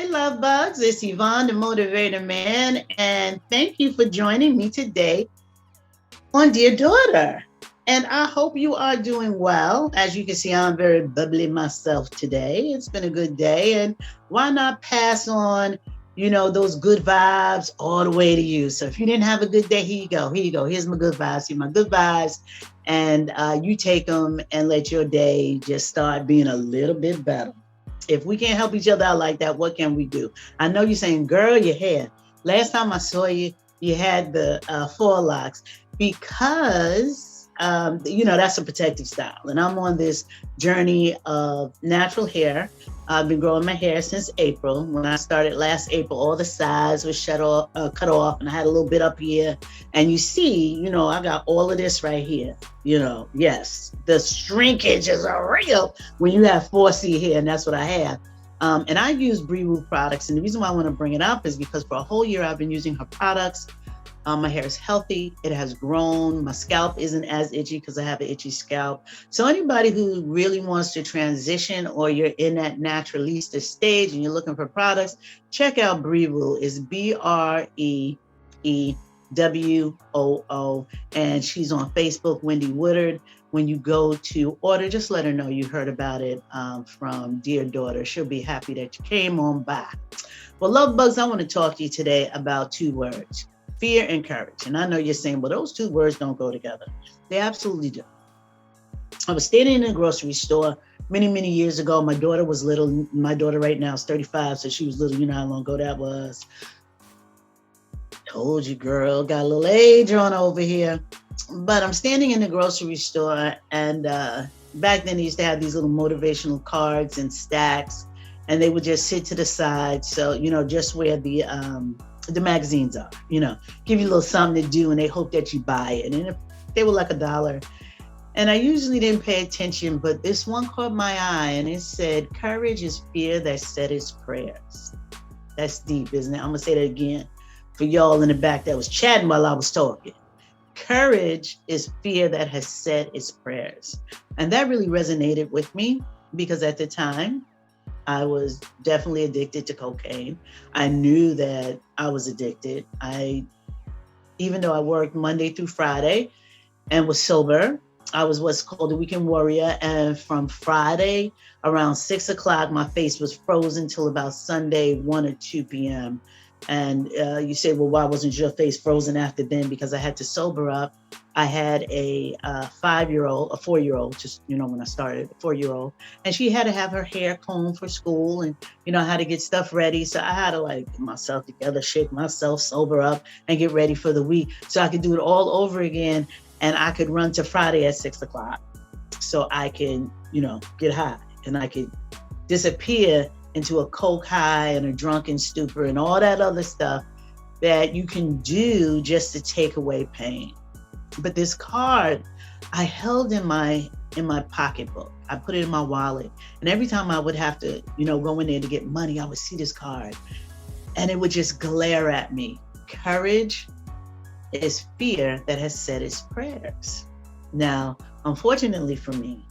Hey, love bugs. It's Yvonne, the Motivator Man, and thank you for joining me today on Dear Daughter. And I hope you are doing well. As you can see, I'm very bubbly myself today. It's been a good day, and why not pass on, those good vibes all the way to you? So if you didn't have a good day, here you go. Here you go. Here's my good vibes. Here my good vibes, and you take them and let your day just start being a little bit better. If we can't help each other out like that, what can we do? I know you're saying, girl, your hair. Last time I saw you, you had the forelocks because, that's a protective style. And I'm on this journey of natural hair. I've been growing my hair since April. When I started last April, all the sides was cut off, and I had a little bit up here. And you see, I got all of this right here. Yes, the shrinkage is real when you have 4C hair, and that's what I have. And I use Brew products, and the reason why I want to bring it up is because for a whole year I've been using her products. My hair is healthy. It has grown. My scalp isn't as itchy because I have an itchy scalp. So anybody who really wants to transition, or you're in that naturalista stage and you're looking for products, check out Brew. It's BREEWOO. And she's on Facebook, Wendy Woodard. When you go to order, just let her know you heard about it from Dear Daughter. She'll be happy that you came on by. Well, love bugs, I want to talk to you today about two words: fear and courage. And I know you're saying, well, those two words don't go together. They absolutely do. I was standing in a grocery store many, many years ago. My daughter was little. My daughter right now is 35, so she was little. You know how long ago that was. Told you, girl, got a little age on over here. But I'm standing in the grocery store, and back then they used to have these little motivational cards and stacks, and they would just sit to the side. So, just where the magazines are, give you a little something to do, and they hope that you buy it. And if they were like $1. And I usually didn't pay attention, but this one caught my eye, and it said, courage is fear that said its prayers. That's deep, isn't it? I'm gonna say that again for y'all in the back that was chatting while I was talking. Courage is fear that has said its prayers. And that really resonated with me because at the time, I was definitely addicted to cocaine. I knew that I was addicted. Even though I worked Monday through Friday and was sober, I was what's called a weekend warrior. And from Friday around 6 o'clock, my face was frozen till about Sunday, 1 or 2 p.m. And you say, well, why wasn't your face frozen after then? Because I had to sober up. I had a 4-year-old, just, when I started, a 4-year-old, and she had to have her hair combed for school, and, I had to get stuff ready. So I had to get myself together, shake myself, sober up, and get ready for the week so I could do it all over again. And I could run to Friday at 6 o'clock so I can, get high, and I could disappear into a coke high and a drunken stupor and all that other stuff that you can do just to take away pain. But this card I held in my pocketbook. I put it in my wallet. And every time I would have to, go in there to get money, I would see this card and it would just glare at me. Courage is fear that has said its prayers. Now, unfortunately for me,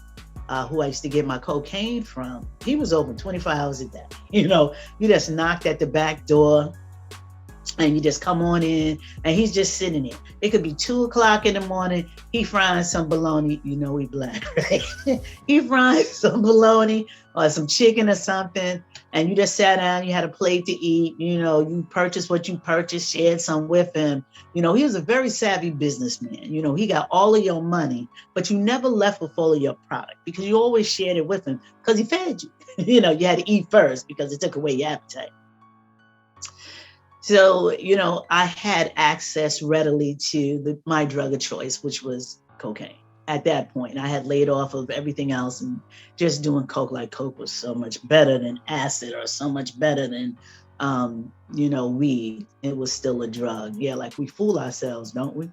who I used to get my cocaine from, he was open 24 hours a day. You just knocked at the back door and you just come on in and he's just sitting there. It could be 2 o'clock in the morning. He frying some bologna. He black, right? He frying some bologna or some chicken or something. And you just sat down, you had a plate to eat, you purchased what you purchased, shared some with him. He was a very savvy businessman. He got all of your money, but you never left with all of your product because you always shared it with him because he fed you. You had to eat first because it took away your appetite. So, I had access readily to my drug of choice, which was cocaine. At that point, I had laid off of everything else and just doing coke. Like coke was so much better than acid or so much better than, weed. It was still a drug. Yeah, like we fool ourselves, don't we?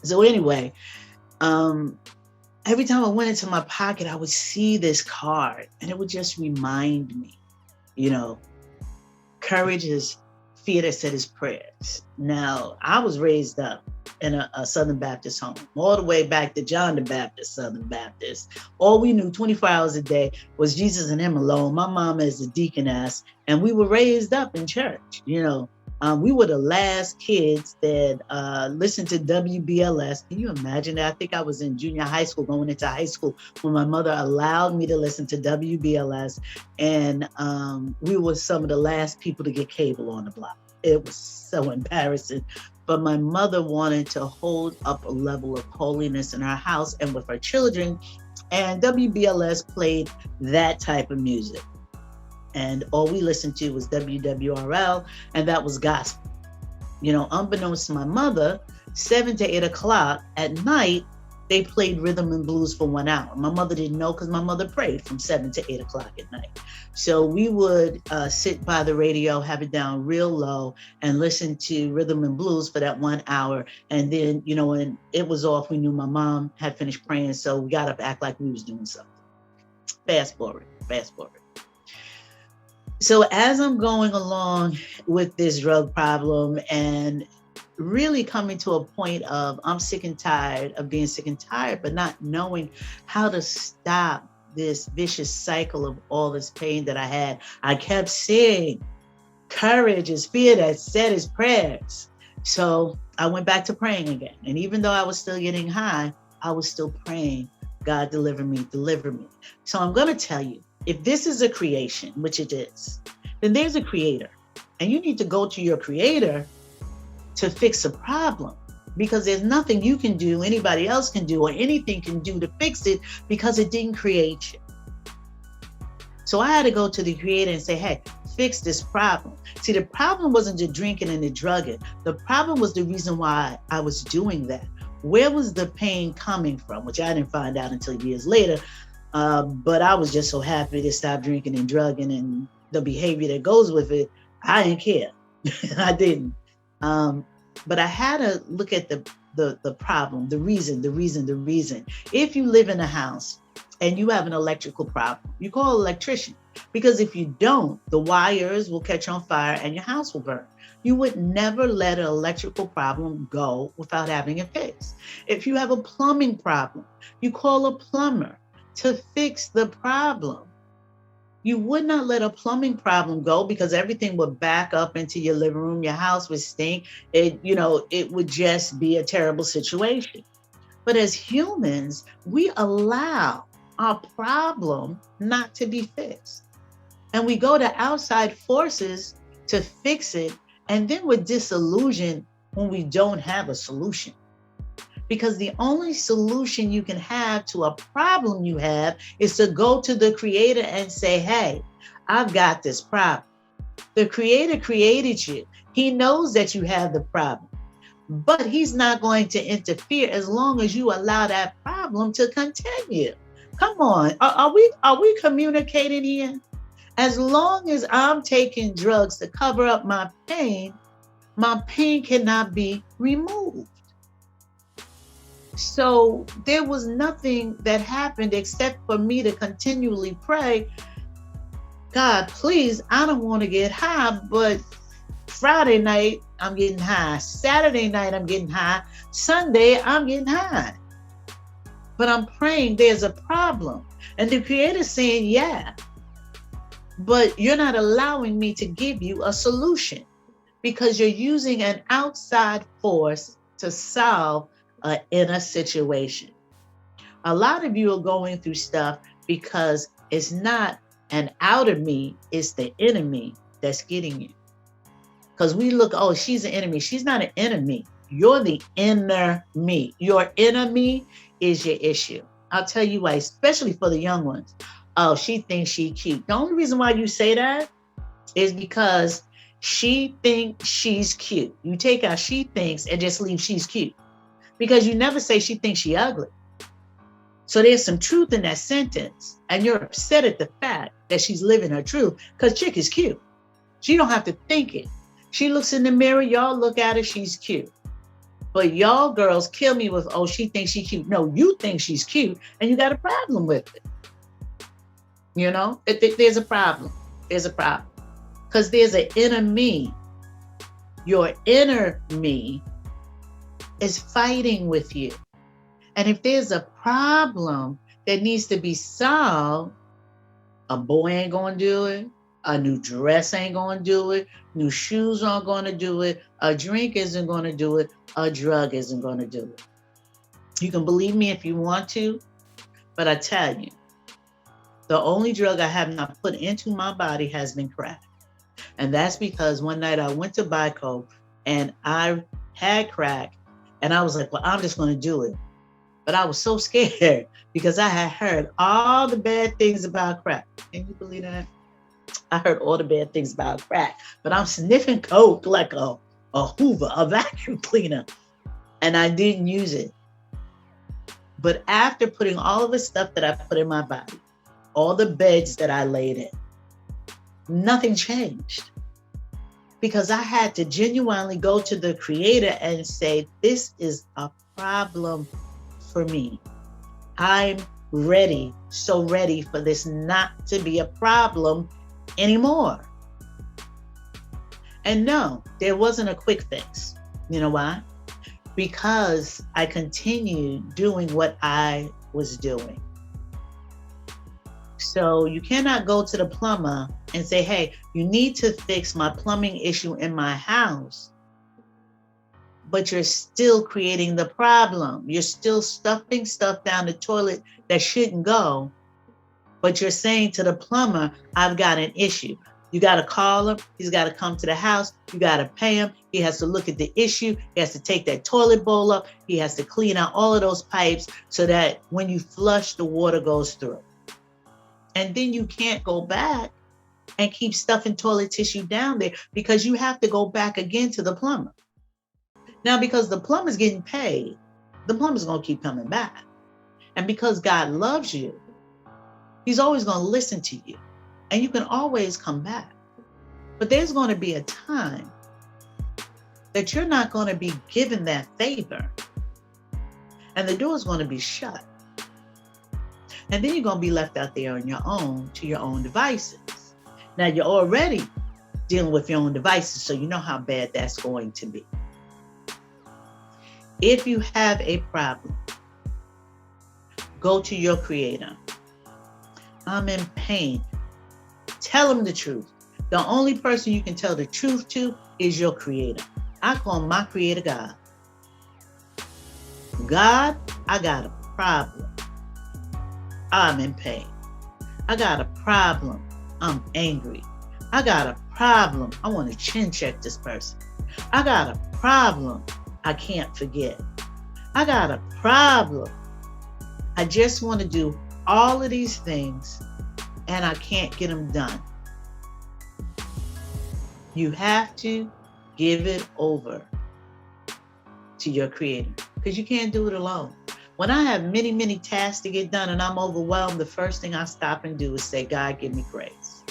So anyway, every time I went into my pocket, I would see this card and it would just remind me, courage is fear that said his prayers. Now, I was raised up in a Southern Baptist home, all the way back to John the Baptist, Southern Baptist. All we knew 24 hours a day was Jesus and him alone. My mama is a deaconess, and we were raised up in church. We were the last kids that listened to WBLS. Can you imagine that? I think I was in junior high school, going into high school, when my mother allowed me to listen to WBLS. And we were some of the last people to get cable on the block. It was so embarrassing. But my mother wanted to hold up a level of holiness in our house and with our children. And WBLS played that type of music. And all we listened to was WWRL, and that was gospel. Unbeknownst to my mother, 7 to 8 o'clock at night, they played rhythm and blues for 1 hour. My mother didn't know because my mother prayed from 7 to 8 o'clock at night. So we would sit by the radio, have it down real low, and listen to rhythm and blues for that 1 hour. And then, when it was off, we knew my mom had finished praying, so we got up, act like we was doing something. Fast forward. So as I'm going along with this drug problem and really coming to a point of I'm sick and tired of being sick and tired, but not knowing how to stop this vicious cycle of all this pain that I had, I kept saying, courage is fear that said his prayers. So I went back to praying again. And even though I was still getting high, I was still praying, God, deliver me, deliver me. So I'm going to tell you, if this is a creation, which it is, then there's a creator. And you need to go to your creator to fix a problem, because there's nothing you can do, anybody else can do, or anything can do to fix it, because it didn't create you. So I had to go to the creator and say, hey, fix this problem. See, the problem wasn't the drinking and the drugging. The problem was the reason why I was doing that. Where was the pain coming from? Which I didn't find out until years later. But I was just so happy to stop drinking and drugging, and the behavior that goes with it. I didn't care. I didn't. But I had to look at the problem, the reason. If you live in a house and you have an electrical problem, you call an electrician, because if you don't, the wires will catch on fire and your house will burn. You would never let an electrical problem go without having it fixed. If you have a plumbing problem, you call a plumber to fix the problem. You would not let a plumbing problem go, because everything would back up into your living room. Your house would stink. It would just be a terrible situation. But as humans, we allow our problem not to be fixed. And we go to outside forces to fix it. And then we're disillusioned when we don't have a solution. Because the only solution you can have to a problem you have is to go to the creator and say, hey, I've got this problem. The creator created you. He knows that you have the problem, but he's not going to interfere as long as you allow that problem to continue. Come on, are we communicating here? As long as I'm taking drugs to cover up my pain cannot be removed. So there was nothing that happened except for me to continually pray, God, please, I don't want to get high, but Friday night, I'm getting high. Saturday night, I'm getting high. Sunday, I'm getting high. But I'm praying there's a problem. And the creator's saying, yeah, but you're not allowing me to give you a solution, because you're using an outside force to solve an inner situation. A lot of you are going through stuff because it's not an outer me, it's the enemy that's getting you. Because we look, oh, she's an enemy. She's not an enemy. You're the inner me. Your inner me is your issue. I'll tell you why, especially for the young ones. Oh, she thinks she's cute. The only reason why you say that is because she thinks she's cute. You take out she thinks and just leave she's cute. Because you never say she thinks she's ugly. So there's some truth in that sentence. And you're upset at the fact that she's living her truth, because chick is cute. She don't have to think it. She looks in the mirror, y'all look at her, she's cute. But y'all girls kill me with, oh, she thinks she's cute. No, you think she's cute and you got a problem with it. You know, there's a problem. There's a problem. Because there's an inner me. Your inner me is fighting with you. And if there's a problem that needs to be solved, a boy ain't gonna do it. A new dress ain't gonna do it. New shoes aren't gonna do it. A drink isn't gonna do it. A drug isn't gonna do it. You can believe me if you want to, but I tell you, the only drug I have not put into my body has been crack. And that's because one night I went to buy coke and I had crack and I was like, well, I'm just gonna do it. But I was so scared because I had heard all the bad things about crack. Can you believe that? I heard all the bad things about crack, but I'm sniffing coke like a Hoover, a vacuum cleaner, and I didn't use it. But after putting all of the stuff that I put in my body, all the beds that I laid in, nothing changed. Because I had to genuinely go to the Creator and say, this is a problem for me. I'm ready, so ready for this not to be a problem anymore. And no, there wasn't a quick fix. You know why? Because I continued doing what I was doing. So you cannot go to the plumber and say, hey, you need to fix my plumbing issue in my house, but you're still creating the problem. You're still stuffing stuff down the toilet that shouldn't go, but you're saying to the plumber, I've got an issue. You got to call him. He's got to come to the house. You got to pay him. He has to look at the issue. He has to take that toilet bowl up. He has to clean out all of those pipes so that when you flush, the water goes through. And then you can't go back and keep stuffing toilet tissue down there because you have to go back again to the plumber. Now, because the plumber's getting paid, the plumber's going to keep coming back. And because God loves you, he's always going to listen to you. And you can always come back. But there's going to be a time that you're not going to be given that favor. And the door's going to be shut. And then you're going to be left out there on your own to your own devices. Now, you're already dealing with your own devices, so you know how bad that's going to be. If you have a problem, go to your Creator. I'm in pain. Tell him the truth. The only person you can tell the truth to is your Creator. I call my Creator God. God, I got a problem. I'm in pain. I got a problem. I'm angry. I got a problem. I want to chin check this person. I got a problem. I can't forget. I got a problem. I just want to do all of these things and I can't get them done. You have to give it over to your Creator because you can't do it alone. When I have many, many tasks to get done and I'm overwhelmed, the first thing I stop and do is say, God, give me grace.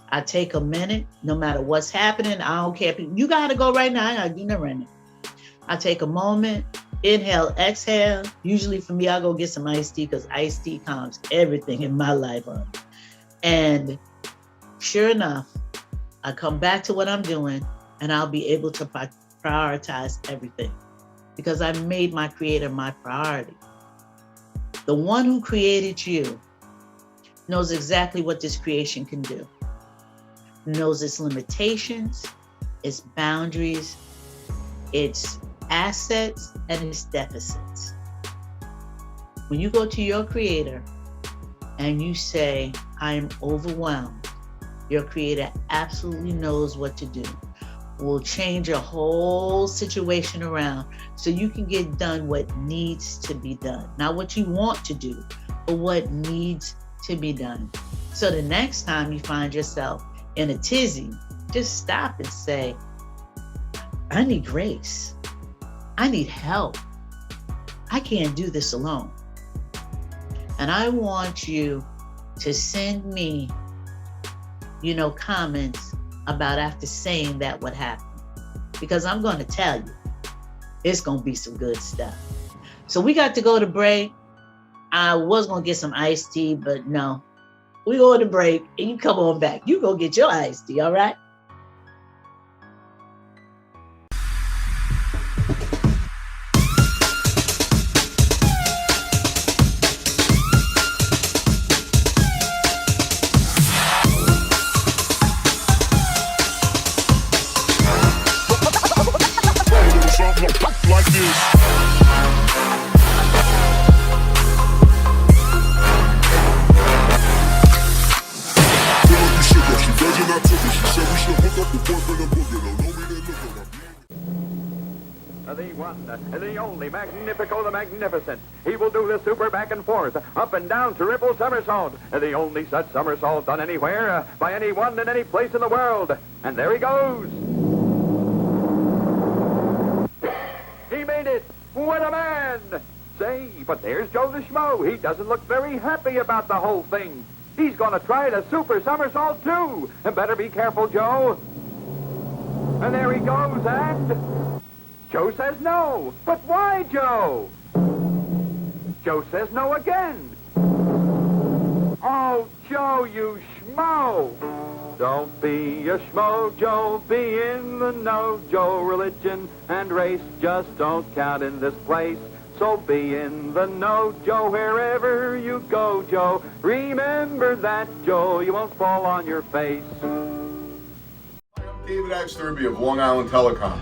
I take a minute, no matter what's happening. I don't care. You got to go right now. I got to do nothing right now. I take a moment, inhale, exhale. Usually for me, I'll go get some iced tea because iced tea calms everything in my life on. And sure enough, I come back to what I'm doing and I'll be able to prioritize everything because I made my Creator my priority. The one who created you knows exactly what this creation can do, knows its limitations, its boundaries, its assets, and its deficits. When you go to your Creator and you say, I am overwhelmed, your Creator absolutely knows what to do. Will change your whole situation around so you can get done what needs to be done. Not what you want to do, but what needs to be done. So the next time you find yourself in a tizzy, just stop and say, I need grace. I need help. I can't do this alone. And I want you to send me, comments about after saying that what happened. Because I'm going to tell you, it's going to be some good stuff. So we got to go to break. I was going to get some iced tea, but no. We go to break and you come on back. You go get your iced tea, all right? I took it. She said we should hook up the boyfriend and boogie. Don't know me, then look at my The one, the only, Magnifico the Magnificent. He will do the super back and forth, up and down, triple somersault. The only such somersault done anywhere, by anyone in any place in the world. And there he goes. He made it. What a man. Say, but there's Joe the Schmo. He doesn't look very happy about the whole thing. He's going to try the super somersault, too. And better be careful, Joe. And there he goes, and Joe says no. But why, Joe? Joe says no again. Oh, Joe, you schmo. Don't be a schmo, Joe. Be in the know, Joe. Religion and race just don't count in this place. So be in the know, Joe, wherever you go, Joe. Remember that, Joe, you won't fall on your face. I'm David Axterby of Long Island Telecom.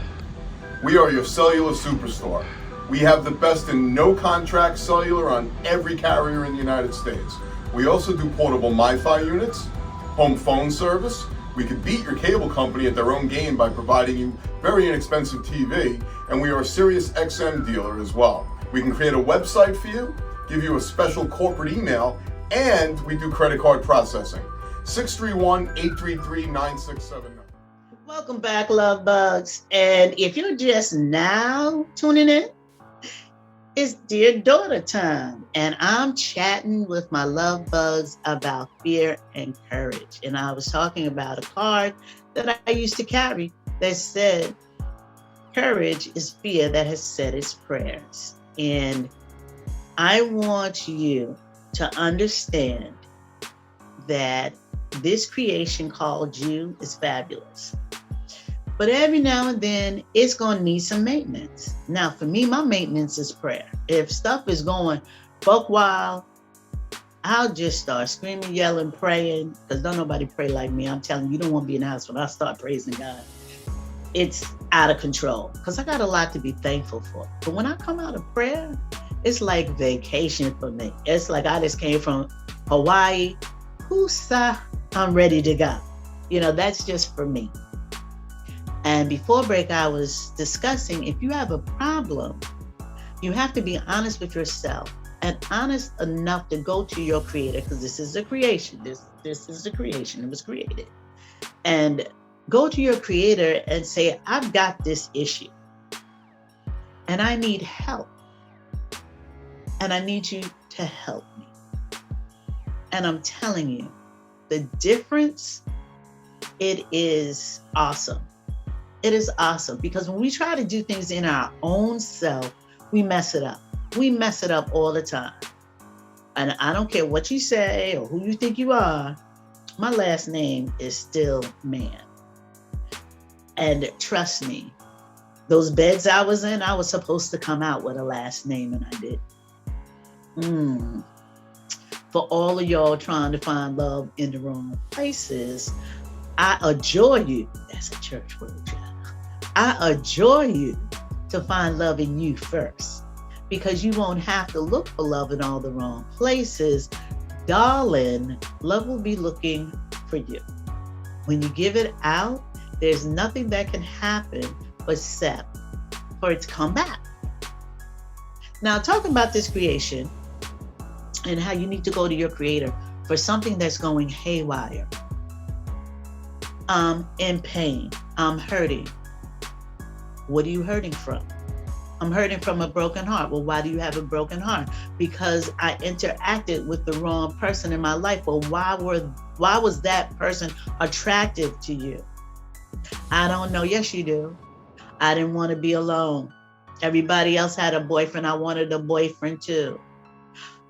We are your cellular superstore. We have the best in no-contract cellular on every carrier in the United States. We also do portable MiFi units, home phone service. We could beat your cable company at their own game by providing you very inexpensive TV, and we are a Sirius XM dealer as well. We can create a website for you, give you a special corporate email, and we do credit card processing. 631-833-9679. Welcome back, love bugs. And if you're just now tuning in, it's Dear Daughter time. And I'm chatting with my love bugs about fear and courage. And I was talking about a card that I used to carry that said, courage is fear that has said its prayers. And I want you to understand that this creation called you is fabulous. But every now and then, it's going to need some maintenance. Now, for me, my maintenance is prayer. If stuff is going buck wild, I'll just start screaming, yelling, praying, because don't nobody pray like me. I'm telling you, you don't want to be in the house when I start praising God. It's out of control, because I got a lot to be thankful for. But when I come out of prayer, it's like vacation for me. It's like I just came from Hawaii. Whoosah, I'm ready to go. You know, that's just for me. And before break, I was discussing, if you have a problem, you have to be honest with yourself and honest enough to go to your creator, because this is a creation. This is the creation. It was created. And go to your creator and say, I've got this issue and I need help. And I need you to help me. And I'm telling you, the difference, it is awesome. It is awesome, because when we try to do things in our own self, we mess it up. We mess it up all the time. And I don't care what you say or who you think you are, my last name is still Mann. And trust me, those beds I was in, I was supposed to come out with a last name and I didn't. For all of y'all trying to find love in the wrong places, I adjure you. That's a church word, y'all. I adjure you to find love in you first, because you won't have to look for love in all the wrong places. Darling, love will be looking for you. When you give it out, there's nothing that can happen except for it to come back. Now, talking about this creation and how you need to go to your creator for something that's going haywire. I'm in pain. I'm hurting. What are you hurting from? I'm hurting from a broken heart. Well, why do you have a broken heart? Because I interacted with the wrong person in my life. Well, why was that person attractive to you? I don't know. Yes, you do. I didn't want to be alone. Everybody else had a boyfriend. I wanted a boyfriend too.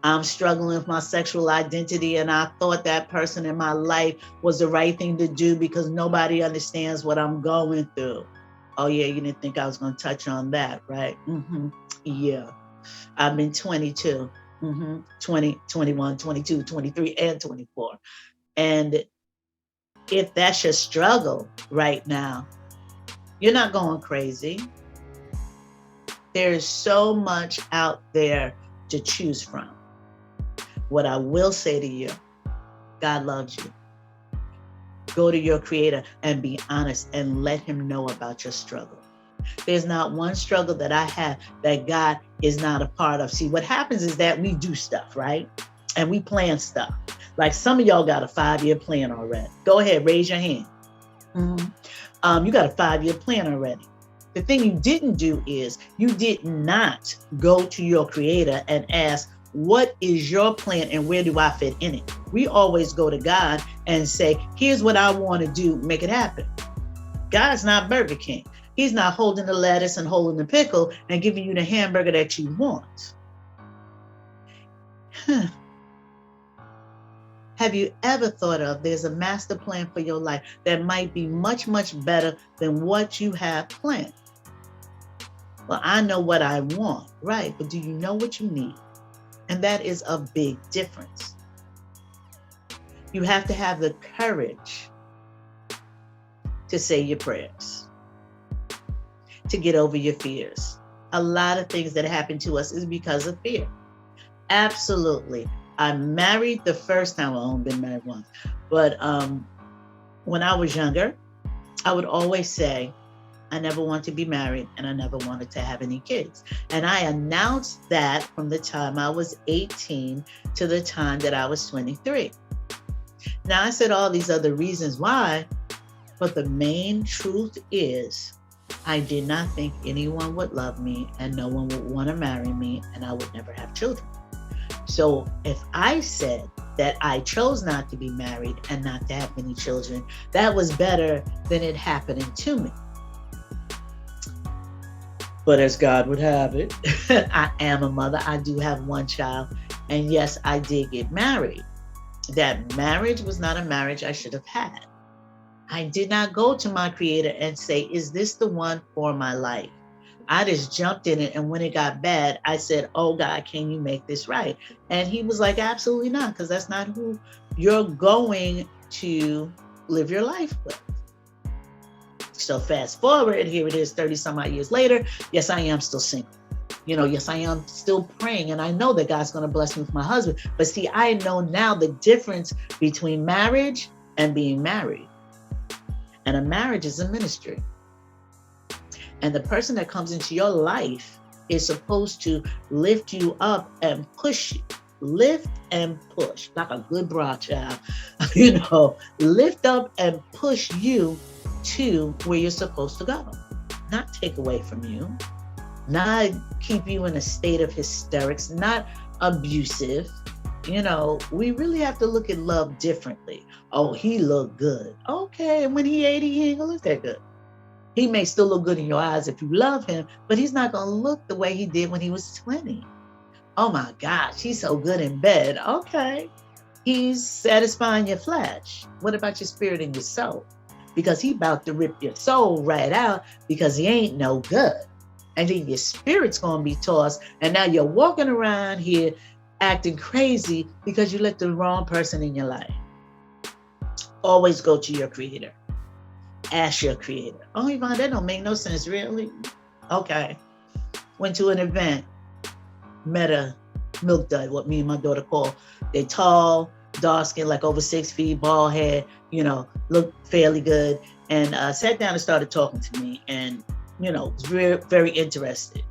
I'm struggling with my sexual identity, and I thought that person in my life was the right thing to do because nobody understands what I'm going through. Oh yeah, you didn't think I was going to touch on that, right? Yeah. I've been 22, 20, 21, 22, 23, and 24. And if that's your struggle right now, you're not going crazy. There's so much out there to choose from. What I will say to you, God loves you. Go to your creator and be honest and let him know about your struggle. There's not one struggle that I have that God is not a part of. See, what happens is that we do stuff, right? And we plan stuff. Like some of y'all got a 5-year plan already. Go ahead, raise your hand. You got a 5-year plan already. The thing you didn't do is you did not go to your creator and ask, what is your plan and where do I fit in it? We always go to God and say, here's what I want to do, make it happen. God's not Burger King. He's not holding the lettuce and holding the pickle and giving you the hamburger that you want. Have you ever thought of there's a master plan for your life that might be much, much better than what you have planned? Well, I know what I want, right? But do you know what you need? And that is a big difference. You have to have the courage to say your prayers, to get over your fears. A lot of things that happen to us is because of fear. Absolutely. I married the first time. Well, I've only been married once. But when I was younger, I would always say, I never wanted to be married and I never wanted to have any kids. And I announced that from the time I was 18 to the time that I was 23. Now, I said all these other reasons why, but the main truth is I did not think anyone would love me and no one would want to marry me and I would never have children. So if I said that I chose not to be married and not to have any children, that was better than it happening to me. But as God would have it, I am a mother. I do have one child. And yes, I did get married. That marriage was not a marriage I should have had. I did not go to my creator and say, is this the one for my life? I just jumped in it. And when it got bad, I said, oh God, can you make this right? And he was like, absolutely not, because that's not who you're going to live your life with. So fast forward, here it is 30 some odd years later. Yes, I am still single. Yes, I am still praying. And I know that God's going to bless me with my husband. But see, I know now the difference between marriage and being married. And a marriage is a ministry. And the person that comes into your life is supposed to lift you up and push you. Lift and push, like a good bra child. Lift up and push you to where you're supposed to go. Not take away from you. Not keep you in a state of hysterics. Not abusive. We really have to look at love differently. Oh, he looked good. Okay, and when he 80, he ain't gonna look that good. He may still look good in your eyes if you love him, but he's not gonna look the way he did when he was 20. Oh my gosh, he's so good in bed. Okay, he's satisfying your flesh. What about your spirit and your soul? Because he about to rip your soul right out because he ain't no good. And then your spirit's gonna be tossed, and now you're walking around here acting crazy because you let the wrong person in your life. Always go to your creator. Ask your creator. Oh, Yvonne, that don't make no sense, really? Okay. Went to an event, met a milk dud, what me and my daughter call. They're tall, dark skin, like over 6 feet, bald head, look fairly good. And sat down and started talking to me and, was very, very interested.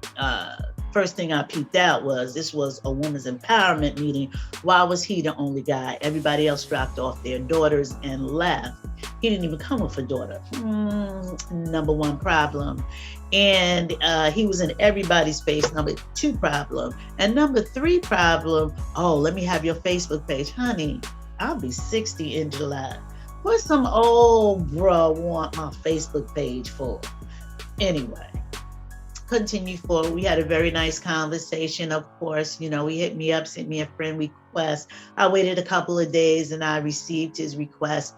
First thing I peeped out was this was a women's empowerment meeting. Why was he the only guy? Everybody else dropped off their daughters and left. He didn't even come with a daughter. Number one problem. And he was in everybody's face. Number 2 problem. And number 3 problem, oh, let me have your Facebook page. Honey, I'll be 60 in July. What some old bruh want my Facebook page for? Anyway. Continue forward. We had a very nice conversation. Of course, he hit me up, sent me a friend request. I waited a couple of days and I received his request.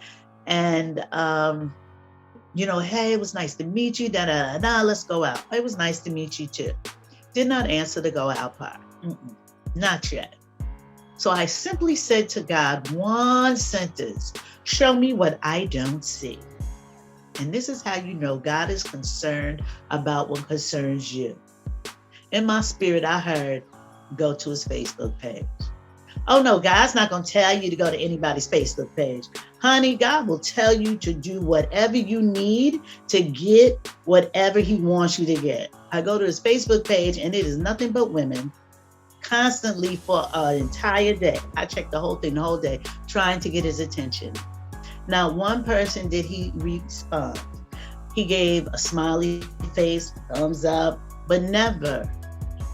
And, hey, it was nice to meet you. Let's go out. It was nice to meet you too. Did not answer the go out part. Not yet. So I simply said to God, one sentence, show me what I don't see. And this is how you know God is concerned about what concerns you. In my spirit, I heard, go to his Facebook page. Oh no, God's not going to tell you to go to anybody's Facebook page. Honey, God will tell you to do whatever you need to get whatever He wants you to get. I go to his Facebook page and it is nothing but women constantly for an entire day. I checked the whole thing the whole day, trying to get his attention. Now, one person did he respond. He gave a smiley face, thumbs up, but never,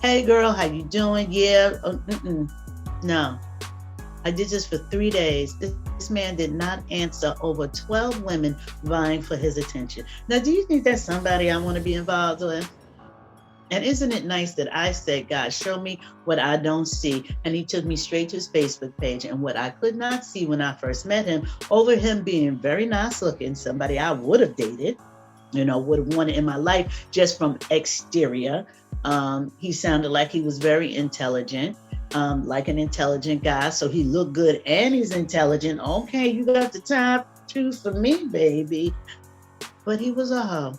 hey girl, how you doing? Yeah, no. I did this for 3 days. This man did not answer over 12 women vying for his attention. Now, do you think that's somebody I want to be involved with? And isn't it nice that I said, God, show me what I don't see? And he took me straight to his Facebook page. And what I could not see when I first met him, over him being very nice looking, somebody I would have dated, would have wanted in my life just from exterior. He sounded like he was very intelligent, like an intelligent guy. So he looked good and he's intelligent. Okay, you got the top two for me, baby. But he was a hoe.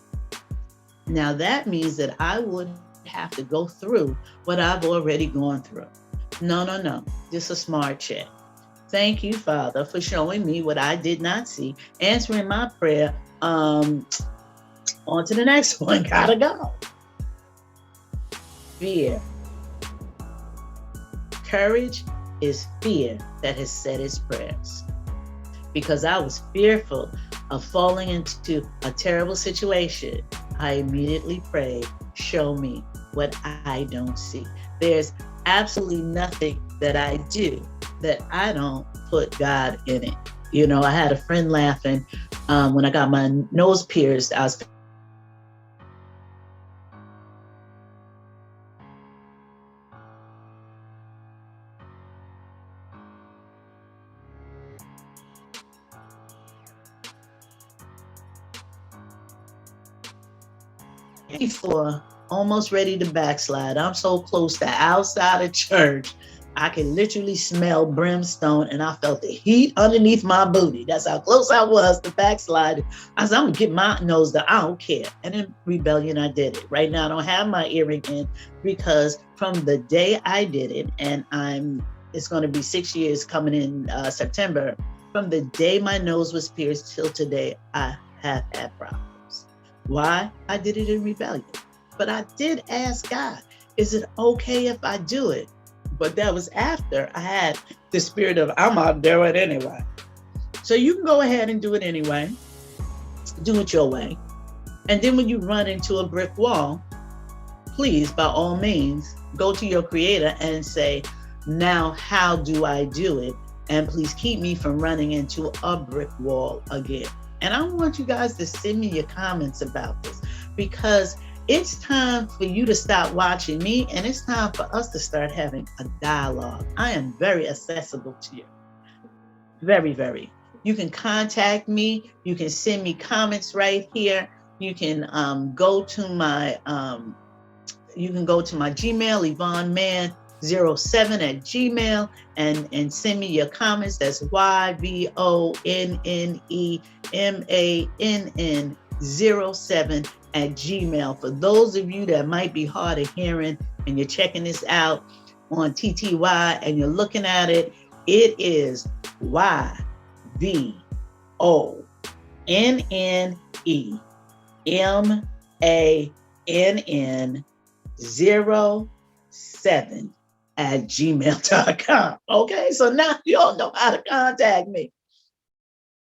Now that means that I would have to go through what I've already gone through. No. Just a smart chick. Thank you, Father, for showing me what I did not see, answering my prayer. On to the next one. Gotta go. Fear. Courage is fear that has said its prayers. Because I was fearful of falling into a terrible situation, I immediately prayed, show me what I don't see. There's absolutely nothing that I do that I don't put God in it. I had a friend laughing when I got my nose pierced. I was before, almost ready to backslide. I'm so close to outside of church, I can literally smell brimstone, and I felt the heat underneath my booty. That's how close I was to backslide. I said, I'm gonna get my nose done. I don't care. And in rebellion, I did it. Right now, I don't have my earring in because from the day I did it, and it's gonna be 6 years coming in September. From the day my nose was pierced till today, I have had problems. Why? I did it in rebellion. But I did ask God, is it okay if I do it? But that was after I had the spirit of, I'm gonna do it anyway. So you can go ahead and do it anyway. Do it your way. And then when you run into a brick wall, please, by all means, go to your creator and say, now how do I do it? And please keep me from running into a brick wall again. And I want you guys to send me your comments about this, because it's time for you to stop watching me, and it's time for us to start having a dialogue. I am very accessible to you. Very, very. You can contact me. You can send me comments right here. You can go to my Gmail, Yvonne Mann 07 at Gmail, and send me your comments. That's YVONNEMANN 07 at Gmail. For those of you that might be hard of hearing and you're checking this out on TTY and you're looking at it, it is YVONNEMANN 07 at gmail.com. Okay, so now you all know how to contact me.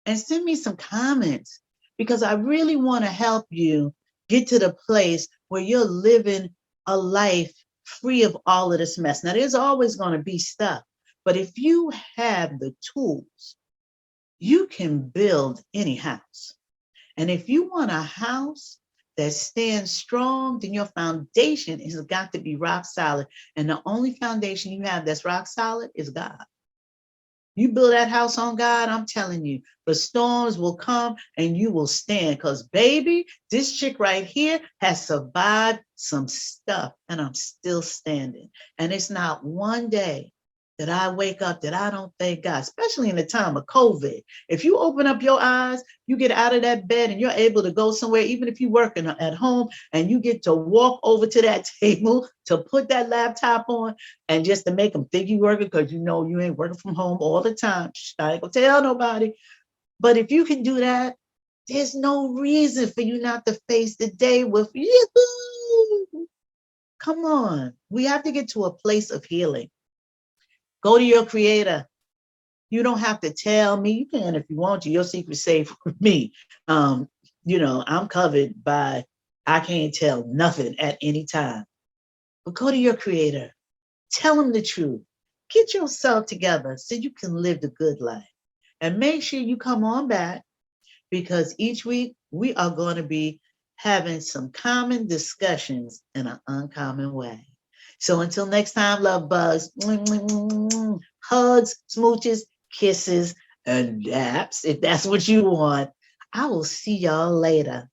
And send me some comments, because I really want to help you get to the place where you're living a life free of all of this mess. Now, there's always going to be stuff, but if you have the tools, you can build any house. And if you want a house that stands strong, then your foundation has got to be rock solid. And the only foundation you have that's rock solid is God. You build that house on God, I'm telling you, the storms will come and you will stand. Because, baby, this chick right here has survived some stuff, and I'm still standing. And it's not one day that I wake up that I don't thank God, especially in the time of COVID. If you open up your eyes, you get out of that bed and you're able to go somewhere, even if you're working at home, and you get to walk over to that table to put that laptop on, and just to make them think you're working, because you know you ain't working from home all the time. I ain't gonna tell nobody. But if you can do that, there's no reason for you not to face the day with yoo-hoo. Come on. We have to get to a place of healing. Go to your creator. You don't have to tell me. You can if you want to. Your secret's safe with me. I'm covered by I can't tell nothing at any time. But go to your creator. Tell him the truth. Get yourself together so you can live the good life. And make sure you come on back because each week we are going to be having some common discussions in an uncommon way. So until next time, love bugs, hugs, smooches, kisses, and daps, if that's what you want. I will see y'all later.